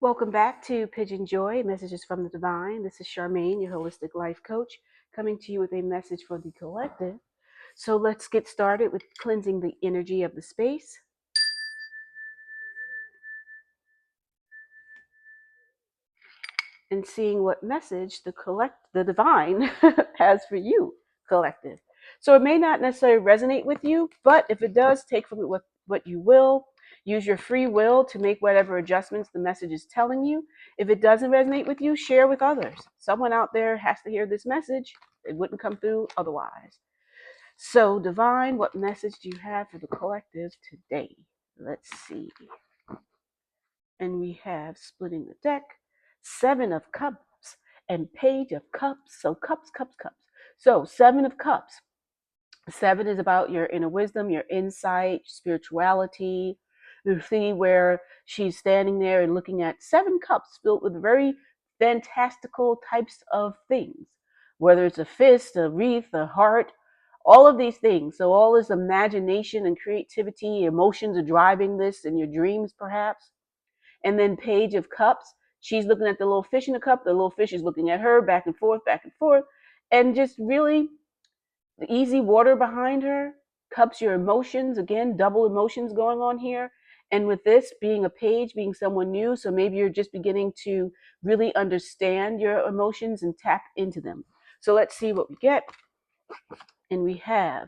Welcome back to PYJynJoy, Messages from the Divine. This is Charmaine, your holistic life coach, coming to you with a message for the collective. So let's get started with cleansing the energy of the space and seeing what message the divine has for you, collective. So it may not necessarily resonate with you, but if it does, take from it what you will. Use your free will to make whatever adjustments the message is telling you. If it doesn't resonate with you, share with others. Someone out there has to hear this message. It wouldn't come through otherwise. So, divine, what message do you have for the collective today? Let's see. And we have splitting the deck, Seven of Cups and Page of Cups. So cups, cups, cups. So Seven of Cups. Seven is about your inner wisdom, your insight, spirituality. You see where she's standing there and looking at seven cups filled with very fantastical types of things, whether it's a fist, a wreath, a heart, all of these things. So all this imagination and creativity, emotions are driving this in your dreams, perhaps. And then Page of Cups, she's looking at the little fish in the cup. The little fish is looking at her, back and forth, back and forth. And just really the easy water behind her. Cups, your emotions. Again, double emotions going on here. And with this being a page, being someone new, so maybe you're just beginning to really understand your emotions and tap into them. So let's see what we get. And we have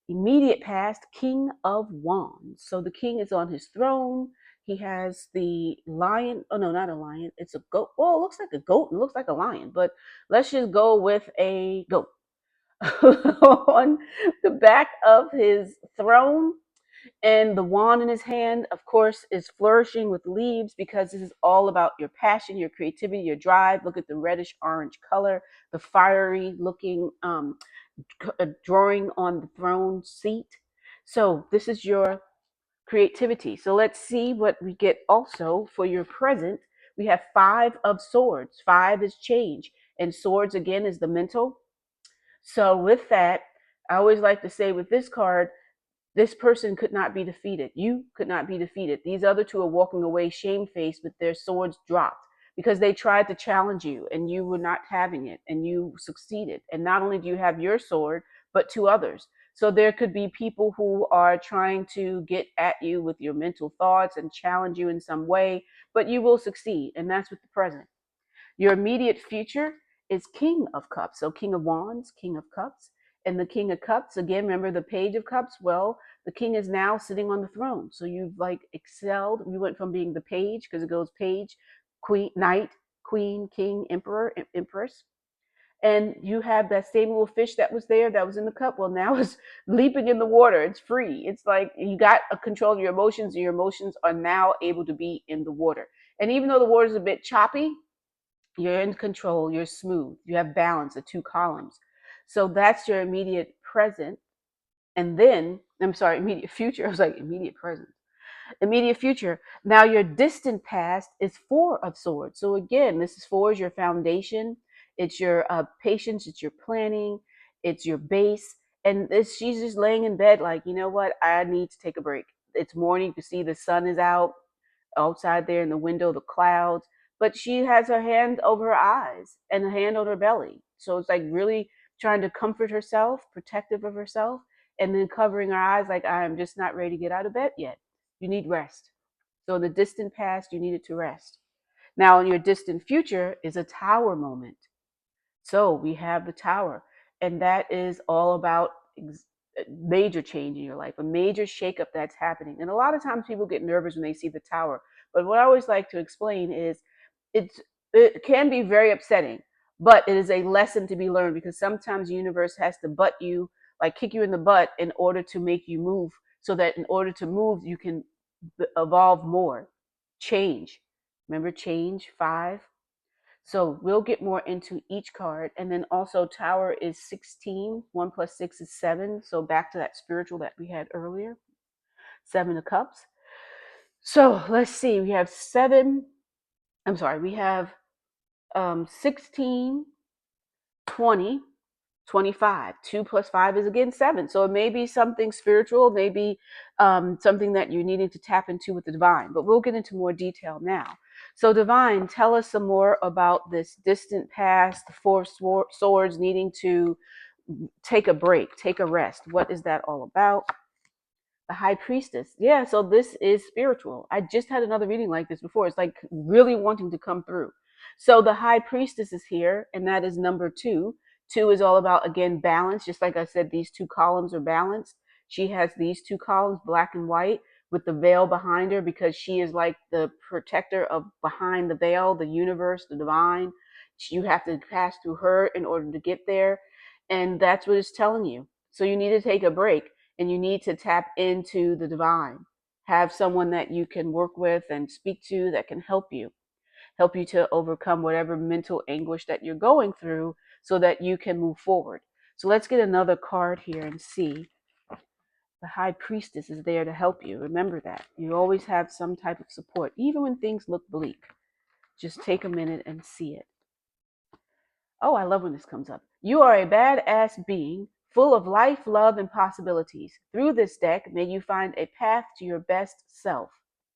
immediate past, King of Wands. So the king is on his throne. He has the lion. Oh, no, not a lion. It's a goat. Oh, it looks like a goat and looks like a lion, but let's just go with a goat. On the back of his throne, and the wand in his hand, of course, is flourishing with leaves because this is all about your passion, your creativity, your drive. Look at the reddish orange color, the fiery looking drawing on the throne seat. So this is your creativity. So let's see what we get also for your present. We have Five of Swords. Five is change, and swords again is the mental. So with that, I always like to say with this card, this person could not be defeated. You could not be defeated. These other two are walking away shamefaced with their swords dropped because they tried to challenge you and you were not having it and you succeeded. And not only do you have your sword, but two others. So there could be people who are trying to get at you with your mental thoughts and challenge you in some way, but you will succeed. And that's with the present. Your immediate future is King of Cups. So King of Wands, King of Cups. And the King of Cups, again, remember the Page of Cups? Well, the king is now sitting on the throne. So you've like excelled. You went from being the page, because it goes page, queen, knight, queen, king, emperor, empress. And you have that same little fish that was there, that was in the cup. Well, now it's leaping in the water. It's free. It's like you got a control of your emotions, and your emotions are now able to be in the water. And even though the water is a bit choppy, you're in control, you're smooth, you have balance, the two columns. So that's your immediate present. And then, I'm sorry, immediate future. I was like, immediate present. Immediate future. Now your distant past is Four of Swords. So again, this is four is your foundation. It's your patience, it's your planning, it's your base. And she's just laying in bed like, you know what, I need to take a break. It's morning, you can see the sun is out outside there in the window, the clouds, but she has her hand over her eyes and a hand on her belly. So it's like really trying to comfort herself, protective of herself, and then covering her eyes like, I am just not ready to get out of bed yet. You need rest. So in the distant past, you needed to rest. Now in your distant future is a tower moment. So we have the tower, and that is all about major change in your life, a major shakeup that's happening. And a lot of times people get nervous when they see the tower. But what I always like to explain is it can be very upsetting, but it is a lesson to be learned, because sometimes the universe has to butt you, like kick you in the butt, in order to make you move, so that in order to move, you can evolve more. Change. Remember change, five. So we'll get more into each card. And then also tower is 16. 1 plus 6 is 7. So back to that spiritual that we had earlier. 7 of Cups. So let's see. We have 7. I'm sorry. We have 16, 20, 25. 2 plus 5 is again 7. So it may be something spiritual, maybe something that you're needing to tap into with the divine. But we'll get into more detail now. So divine, tell us some more about this distant past, the four of swords needing to take a break, take a rest. What is that all about? The high priestess. Yeah, so this is spiritual. I just had another reading like this before. It's like really wanting to come through. So the high priestess is here, and that is number 2. 2 is all about, again, balance. Just like I said, these two columns are balanced. She has these two columns, black and white, with the veil behind her because she is like the protector of behind the veil, the universe, the divine. You have to pass through her in order to get there. And that's what it's telling you. So you need to take a break and you need to tap into the divine. Have someone that you can work with and speak to that can help you to overcome whatever mental anguish that you're going through so that you can move forward. So let's get another card here and see. The high priestess is there to help you. Remember that. You always have some type of support, even when things look bleak. Just take a minute and see it. Oh, I love when this comes up. You are a badass being full of life, love, and possibilities. Through this deck, may you find a path to your best self.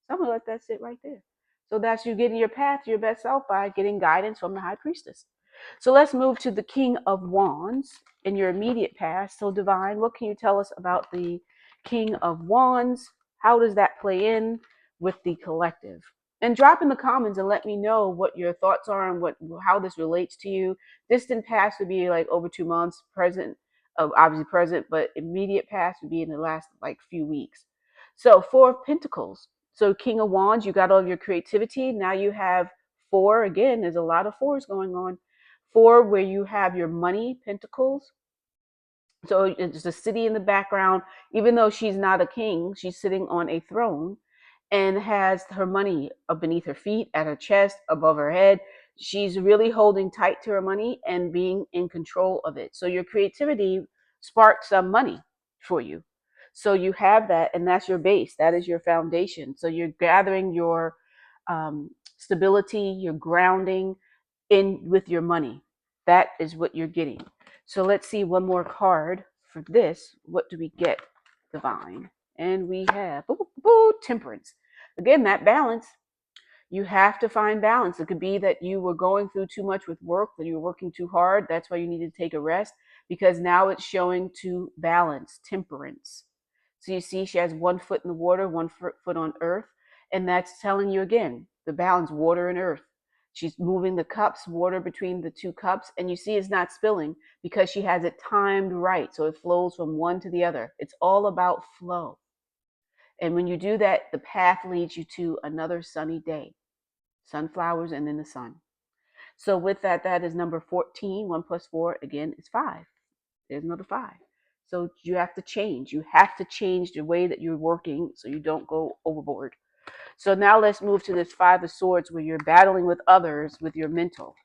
So I'm going to let that sit right there. So that's you getting your path to your best self by getting guidance from the High Priestess. So let's move to the King of Wands in your immediate past. So divine, what can you tell us about the King of Wands? How does that play in with the collective? And drop in the comments and let me know what your thoughts are and how this relates to you. Distant past would be like over 2 months. Present, obviously present, but immediate past would be in the last like few weeks. So 4 of Pentacles. So King of Wands, you got all of your creativity. Now you have 4 again. There's a lot of 4s going on. 4 where you have your money, Pentacles. So it's a city in the background. Even though she's not a king, she's sitting on a throne and has her money up beneath her feet, at her chest, above her head. She's really holding tight to her money and being in control of it. So your creativity sparks some money for you. So you have that, and that's your base. That is your foundation. So you're gathering your stability, your grounding in with your money. That is what you're getting. So let's see one more card for this. What do we get, divine? And we have temperance. Again, that balance. You have to find balance. It could be that you were going through too much with work, that you were working too hard. That's why you need to take a rest, because now it's showing to balance, temperance. So you see she has 1 foot in the water, 1 foot on earth. And that's telling you again, the balance, water and earth. She's moving the cups, water between the 2 cups. And you see it's not spilling because she has it timed right. So it flows from one to the other. It's all about flow. And when you do that, the path leads you to another sunny day. Sunflowers and then the sun. So with that, that is number 14. 1 plus 4, again, is 5. There's another 5. So you have to change. You have to change the way that you're working so you don't go overboard. So now let's move to this 5 of Swords where you're battling with others with your mental.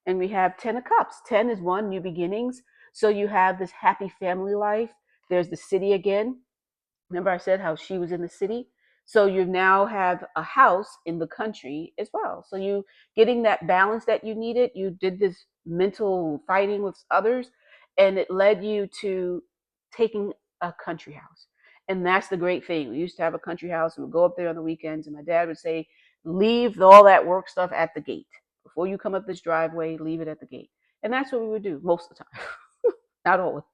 And we have 10 of Cups. 10 is 1, new beginnings. So you have this happy family life. There's the city again. Remember I said how she was in the city? So you now have a house in the country as well. So you getting that balance that you needed. You did this mental fighting with others, and it led you to taking a country house. And that's the great thing. We used to have a country house. We would go up there on the weekends, and my dad would say, leave all that work stuff at the gate. Before you come up this driveway, leave it at the gate. And that's what we would do most of the time. Not always.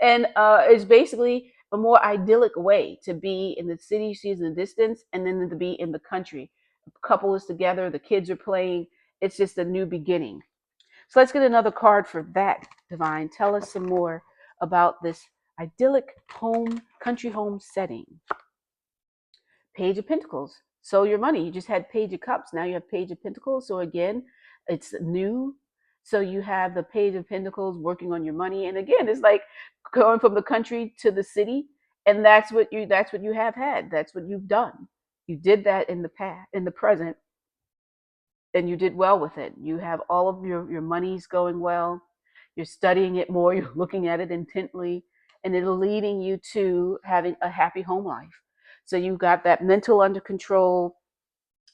And it's basically a more idyllic way to be in the city, you see in the distance, and then to be in the country. A couple is together, the kids are playing. It's just a new beginning. So let's get another card for that, divine. Tell us some more about this idyllic home, country home setting. Page of Pentacles. So your money, you just had Page of Cups. Now you have Page of Pentacles. So again, it's new. So you have the Page of Pentacles working on your money. And again, it's like going from the country to the city. And that's what you have had. That's what you've done. You did that in the past, in the present, and you did well with it. You have all of your monies going well. You're studying it more. You're looking at it intently, and it'll leading you to having a happy home life. So you got that mental under control.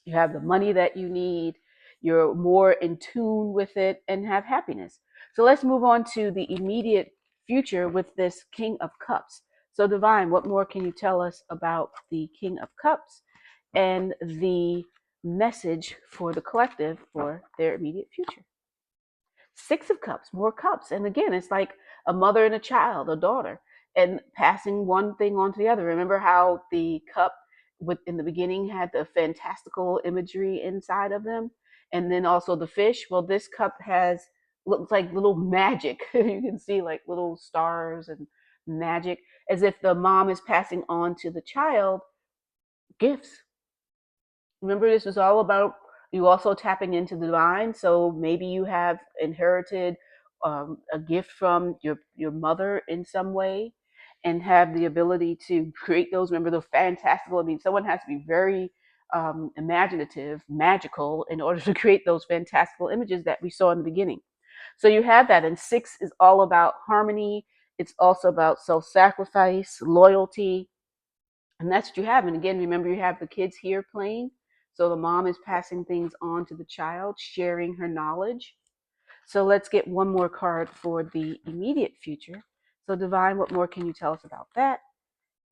You have the money that you need. you're more in tune with it and have happiness. So let's move on to the immediate future with this King of Cups. So Divine, what more can you tell us about the King of Cups and the message for the collective for their immediate future? Six of Cups, more cups. And again, it's like a mother and a child, a daughter, and passing one thing on to the other. Remember how the cup in the beginning had the fantastical imagery inside of them? And then also the fish. Well, this cup has looks like little magic. You can see like little stars and magic, as if the mom is passing on to the child gifts. Remember, this was all about you also tapping into the divine. So maybe you have inherited a gift from your mother in some way, and have the ability to create those. Remember, the fantastical. I mean, someone has to be very imaginative, magical, in order to create those fantastical images that we saw in the beginning. So you have that, and six is all about harmony. It's also about self-sacrifice, loyalty, and that's what you have. And again, remember, you have the kids here playing. So the mom is passing things on to the child, sharing her knowledge. So let's get one more card for the immediate future. So Divine, what more can you tell us about that?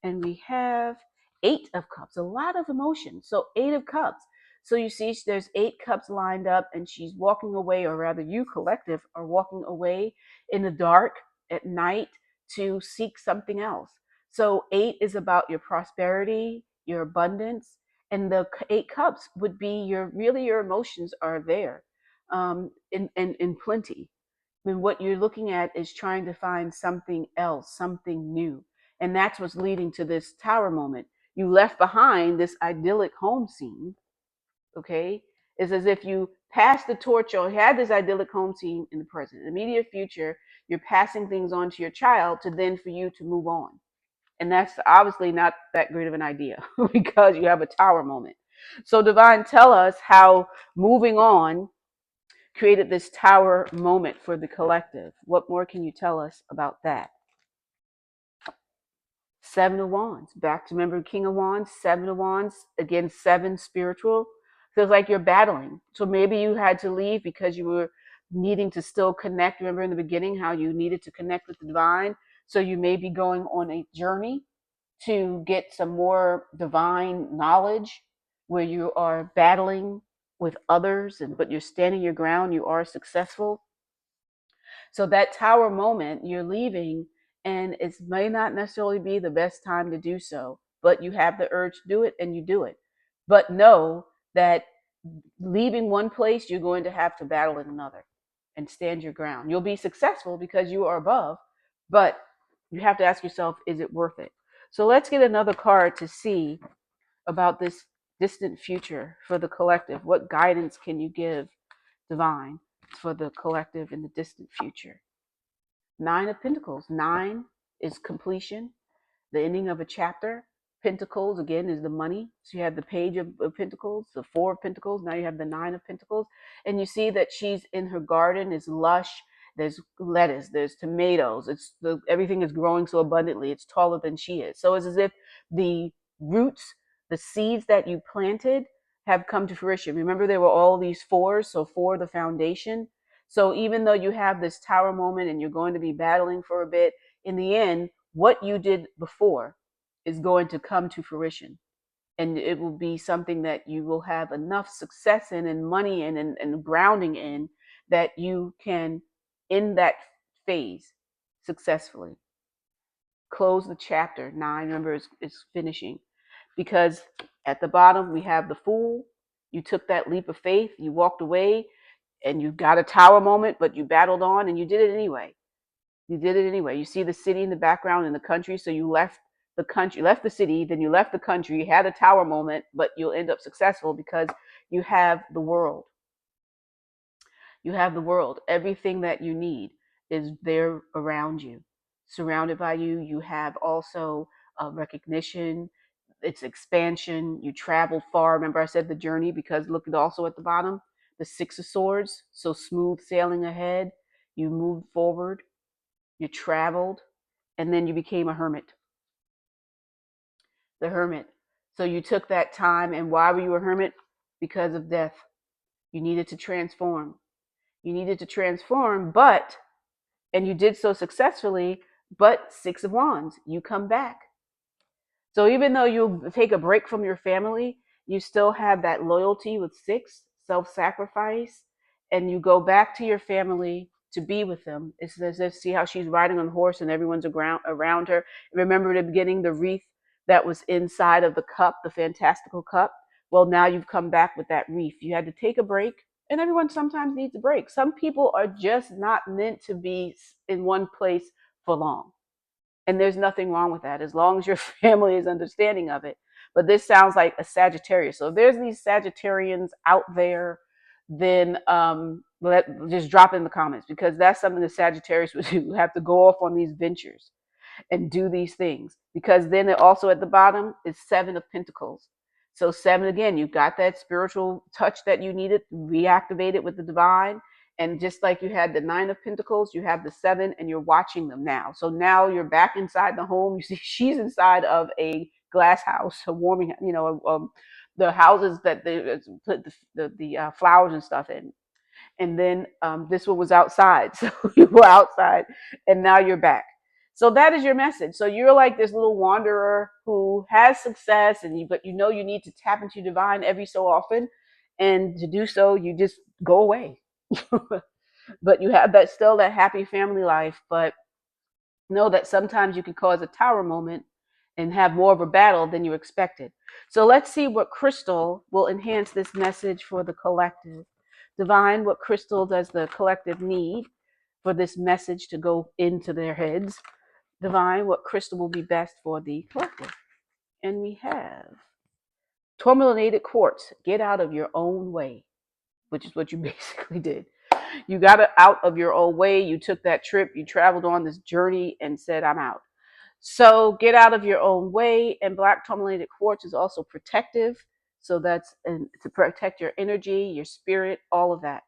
And we have Eight of Cups, a lot of emotion. So Eight of Cups. So you see there's eight cups lined up, and she's walking away, or rather you collective are walking away in the dark at night to seek something else. So eight is about your prosperity, your abundance, and the eight cups would be your emotions are there in plenty. I mean, what you're looking at is trying to find something else, something new. And that's what's leading to this tower moment. You left behind this idyllic home scene, okay? It's as if you passed the torch or had this idyllic home scene in the present. In the immediate future, you're passing things on to your child to then for you to move on. And that's obviously not that great of an idea because you have a tower moment. So, Divine, tell us how moving on created this tower moment for the collective. What more can you tell us about that? Seven of Wands. Back to remember King of Wands, Seven of Wands. Again, seven spiritual. Feels like you're battling. So maybe you had to leave because you were needing to still connect. Remember in the beginning how you needed to connect with the divine. So you may be going on a journey to get some more divine knowledge where you are battling with others, but you're standing your ground, you are successful. So that tower moment, you're leaving, and it may not necessarily be the best time to do so, but you have the urge to do it and you do it. But know that leaving one place, you're going to have to battle in another and stand your ground. You'll be successful because you are above, but you have to ask yourself, is it worth it? So let's get another card to see about this distant future for the collective. What guidance can you give, Divine, for the collective in the distant future? Nine of Pentacles. Nine is completion, the ending of a chapter. Pentacles, again, is the money. So you have the Page of Pentacles, the Four of Pentacles. Now you have the Nine of Pentacles. And you see that she's in her garden, is lush. There's lettuce, there's tomatoes. Everything is growing so abundantly. It's taller than she is. So it's as if the roots, the seeds that you planted have come to fruition. Remember, there were all these fours. So four, the foundation. So even though you have this tower moment and you're going to be battling for a bit, in the end, what you did before is going to come to fruition. And it will be something that you will have enough success in and money in and grounding in that you can end that phase successfully. Close the chapter. Nine, remember, is finishing. Because at the bottom, we have the Fool. You took that leap of faith. You walked away and you got a tower moment, but you battled on and you did it anyway. You did it anyway. You see the city in the background in the country. So you left the country, left the city, then you left the country, you had a tower moment, but you'll end up successful because you have the world. You have the world. Everything that you need is there around you, surrounded by you. You have also recognition, it's expansion. You traveled far. Remember, I said the journey because look at also at the bottom, the Six of Swords. So smooth sailing ahead. You moved forward, you traveled, and then you became a hermit. The hermit. So you took that time, and why were you a hermit? Because of death. You needed to transform. You needed to transform, but, and you did so successfully, but Six of Wands, you come back. So even though you take a break from your family, you still have that loyalty with six, self-sacrifice, and you go back to your family to be with them. It's as if, see how she's riding on a horse and everyone's around her. Remember at the beginning, the wreath that was inside of the cup, the fantastical cup? Well, now you've come back with that wreath. You had to take a break, and everyone sometimes needs a break. Some people are just not meant to be in one place for long. And there's nothing wrong with that as long as your family is understanding of it. But this sounds like a Sagittarius. So if there's these Sagittarians out there, then just drop in the comments, because that's something the Sagittarius would do. Have to go off on these ventures and do these things, because then it also at the bottom is Seven of Pentacles. So seven, again, you got that spiritual touch that you needed, reactivated with the divine. And just like you had the Nine of Pentacles, you have the seven, and you're watching them now. So now you're back inside the home. You see she's inside of a glass house, a warming, the houses that they put the flowers and stuff in. And then this one was outside. So you were outside, and now you're back. So that is your message. So you're like this little wanderer who has success, but you know you need to tap into divine every so often. And to do so, you just go away. But you have that still that happy family life. But know that sometimes you can cause a tower moment and have more of a battle than you expected. So let's see what crystal will enhance this message for the collective. Divine, what crystal does the collective need for this message to go into their heads? Divine, what crystal will be best for the collective? And we have tourmalinated quartz. Get out of your own way, which is what you basically did. You got out of your own way. You took that trip. You traveled on this journey and said, I'm out. So get out of your own way. And black tourmalinated quartz is also protective. So that's to protect your energy, your spirit, all of that.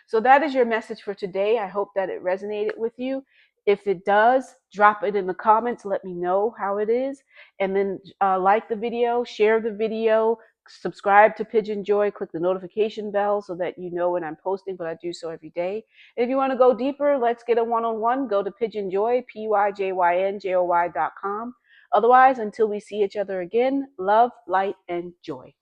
So that is your message for today. I hope that it resonated with you. If it does, drop it in the comments. Let me know how it is. And then like the video, share the video, subscribe to PYJynJoy, click the notification bell so that you know when I'm posting, but I do so every day. And if you want to go deeper, let's get a one-on-one, go to PYJynJoy, PYJynJoy.com. Otherwise, until we see each other again, love, light, and joy.